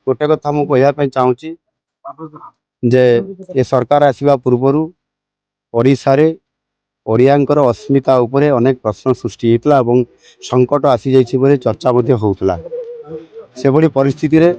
गोटे कथा मु कहवाई चाहूँगी जे ए सरकार आसवा पूर्वर ओडिशा रे ओडियांकर अस्मिता उपरे अनेक प्रश्न सृष्टि होता और संकट आसी जाइए चर्चा होता से भली परिस्थिति रे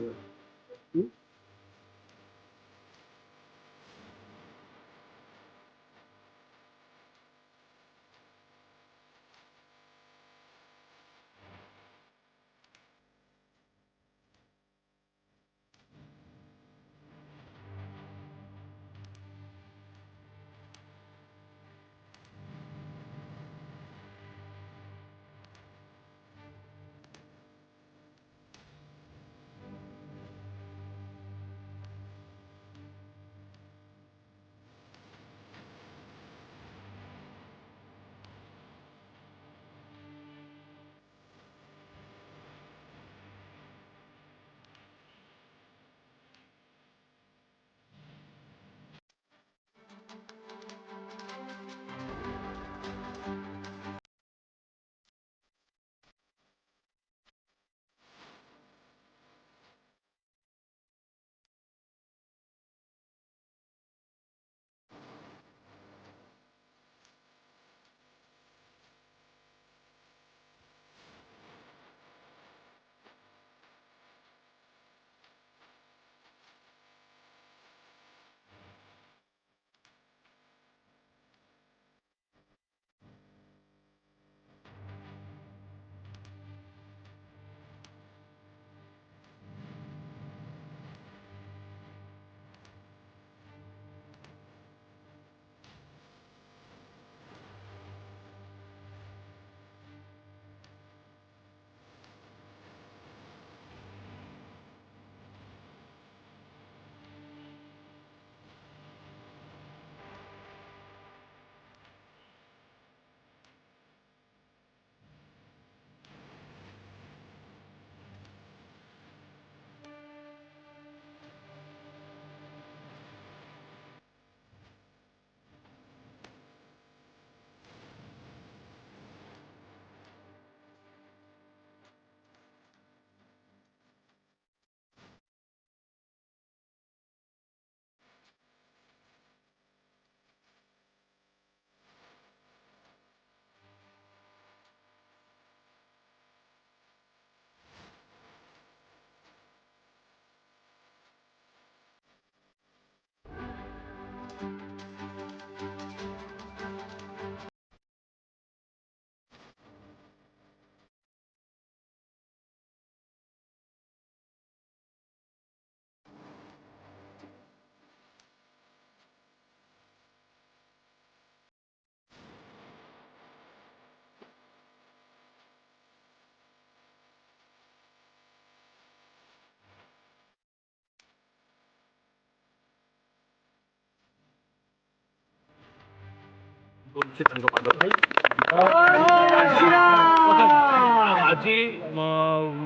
आज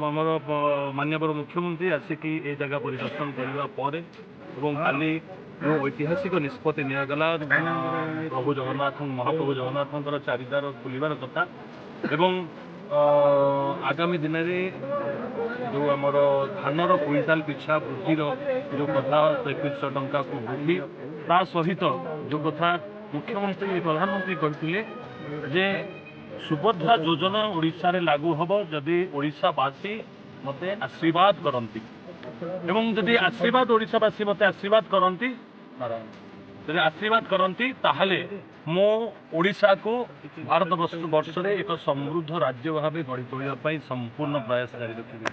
आमर माननीय मुख्यमंत्री आसिक ए जगह परिदर्शन करने खाली जो ऐतिहासिक निष्पत्ति निगला प्रभु जगन्नाथ महाप्रभु जगन्नाथ चारिदार खोलार कथा एवं आगामी दिन में जो आमर धानर क्विंटाल पिछा वृद्धि जो कथा 2300 टंका को वृद्धि ता सहित जो कथा मुख्यमंत्री प्रधानमंत्री कहते जे सुभद्रा योजना ओडिशा रे लागू हम जदि ओडिशावासी मते आशीर्वाद करती एवं जदि आशीर्वाद ओडिशावासी मते आशीर्वाद करती जदि आशीर्वाद करती ताहले मो ओडिशा को भारत वर्ष रे एक समृद्ध राज्य भाव गढ़ी तोड़ाई संपूर्ण प्रयास जारी रखिबे।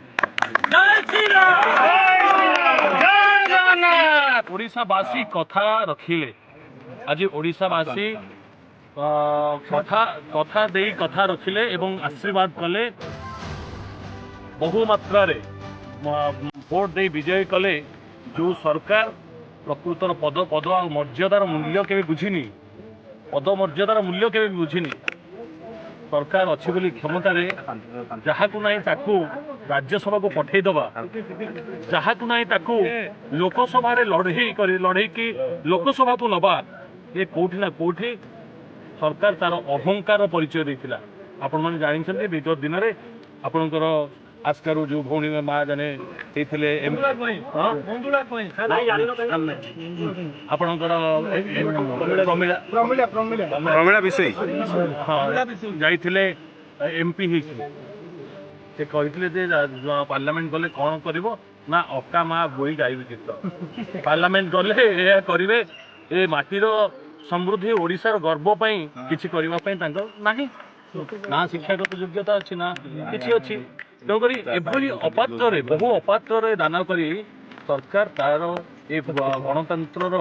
ओडिशावासी कथा रखिले आज ओडिशावासी कथा दे कथा रखिले एवं आशीर्वाद कले बहुमात्रा भोट दे विजय कले जो सरकार प्रकृतर पद पद और मर्यादार मूल्य के बुझीनी पद मर्यादार मूल्य के बुझीनी सरकार अच्छी बोली क्षमता जहाँ को नहीं ताकू राज्यसभा को पठेदबा जहाँ को नहीं ताकू लोकसभा लड़े कि लोकसभा को नबा ये कोठी ना कोठी सरकार तार अहंकार परिचय देता। आपण मैंने जानते विगत दिन में आपणकर ଆସ୍କାରୁ ଯେଉଁ ଭଉଣୀ ମା ଜଣେ ହେଇଥିଲେ ଆପଣଙ୍କର ପ୍ରମିଳା ବିଷୟ ହଁ ଯାଇଥିଲେ MP ହେଇଥିଲେ। ସେ କହିଥିଲେ ଯେ ପାର୍ଲାମେଣ୍ଟ ଗଲେ କ'ଣ କରିବ ନା ଅକା ମା ବୋଇ ଗାଇବେ ଗୀତ। ପାର୍ଲାମେଣ୍ଟ ଗଲେ ଏହା କରିବେ, ଏ ମାଟିର ସମୃଦ୍ଧି ଓଡ଼ିଶାର ଗର୍ବ ପାଇଁ କିଛି କରିବା ପାଇଁ ତାଙ୍କର ନାହିଁ, ନା ଶିକ୍ଷାଗତ ଯୋଗ୍ୟତା ଅଛି ନା କିଛି ଅଛି। ତେଣୁକରି ଏଭଳି ଅପାତ୍ରରେ ବହୁ ଅପାତ୍ରରେ ଦାନ କରି ସରକାର ତାର ଏ ଗଣତନ୍ତ୍ରର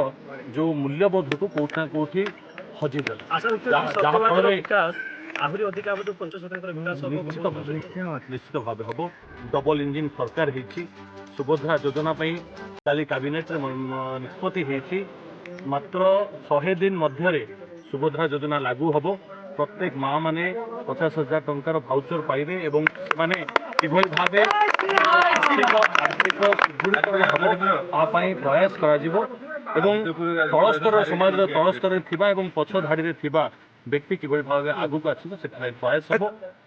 ଯେଉଁ ମୂଲ୍ୟବୋଧକୁ କୋଉଠି ନା କୋଉଠି ହଜିଦେଲା, ଯାହାଫଳରେ ଆହୁରି ଅଧିକା ଭାବେ 50% ବିକାଶ ନିଶ୍ଚିତ ଭାବେ ହବ। ଡବଲ ଇଞ୍ଜିନ ସରକାର ହେଇଛି। ସୁଭଦ୍ରା ଯୋଜନା ପାଇଁ କାଲି କ୍ୟାବିନେଟରେ ନିଷ୍ପତ୍ତି ହେଇଛି। ମାତ୍ର 100 ଦିନ ମଧ୍ୟରେ ସୁଭଦ୍ରା ଯୋଜନା ଲାଗୁ ହବ। ପ୍ରତ୍ୟେକ ମା ମାନେ 50,000 ଟଙ୍କାର ଭାଉଚର ପାଇବେ ଏବଂ ସେମାନେ କିଭଳି ଭାବେ ଆର୍ଥିକ ସୁଦୃଢ଼ୀକରଣ ହବ ତା ପାଇଁ ପ୍ରୟାସ କରାଯିବ ଏବଂ ତଳସ୍ତର ସମାଜର ତଳସ୍ତରରେ ଥିବା ଏବଂ ପଛ ଧାଡ଼ିରେ ଥିବା ବ୍ୟକ୍ତି କିଭଳି ଭାବେ ଆଗକୁ ଆସିବ ସେଥିପାଇଁ ପ୍ରୟାସ ହେବ।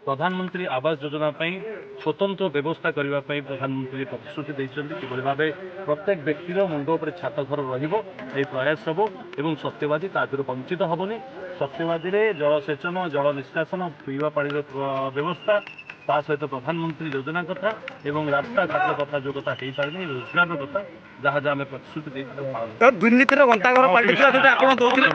ପ୍ରଧାନମନ୍ତ୍ରୀ ଆବାସ ଯୋଜନା ପାଇଁ ସ୍ୱତନ୍ତ୍ର ବ୍ୟବସ୍ଥା କରିବା ପାଇଁ ପ୍ରଧାନମନ୍ତ୍ରୀ ପ୍ରତିଶ୍ରୁତି ଦେଇଛନ୍ତି। କିଭଳି ଭାବେ ପ୍ରତ୍ୟେକ ବ୍ୟକ୍ତିର ମୁଣ୍ଡ ଉପରେ ଛାତ ଘର ରହିବ, ଏହି ପ୍ରୟାସ ହେବ ଏବଂ ସତ୍ୟବାଦୀ ତା ଦେହରୁ ବଞ୍ଚିତ ହେବନି। ସତ୍ୟବାଦୀରେ ଜଳସେଚନ, ଜଳ ନିଷ୍କାସନ, ପିଇବା ପାଣିର ବ୍ୟବସ୍ଥା, ତା ସହିତ ପ୍ରଧାନମନ୍ତ୍ରୀ ଯୋଜନା କଥା ଏବଂ ରାସ୍ତାଘାଟର କଥା ଯେଉଁ କଥା ହେଇପାରିନି, ରୋଜଗାରର କଥା ଯାହା ଯାହା ଆମେ ପ୍ରତିଶ୍ରୁତି ଦେଇଥିଲୁ। ଦୁର୍ନୀତିର ଗନ୍ତାଘର ପାଲଟିଥିଲା, ସେଟା ଆପଣ ଦଉଥିଲେ।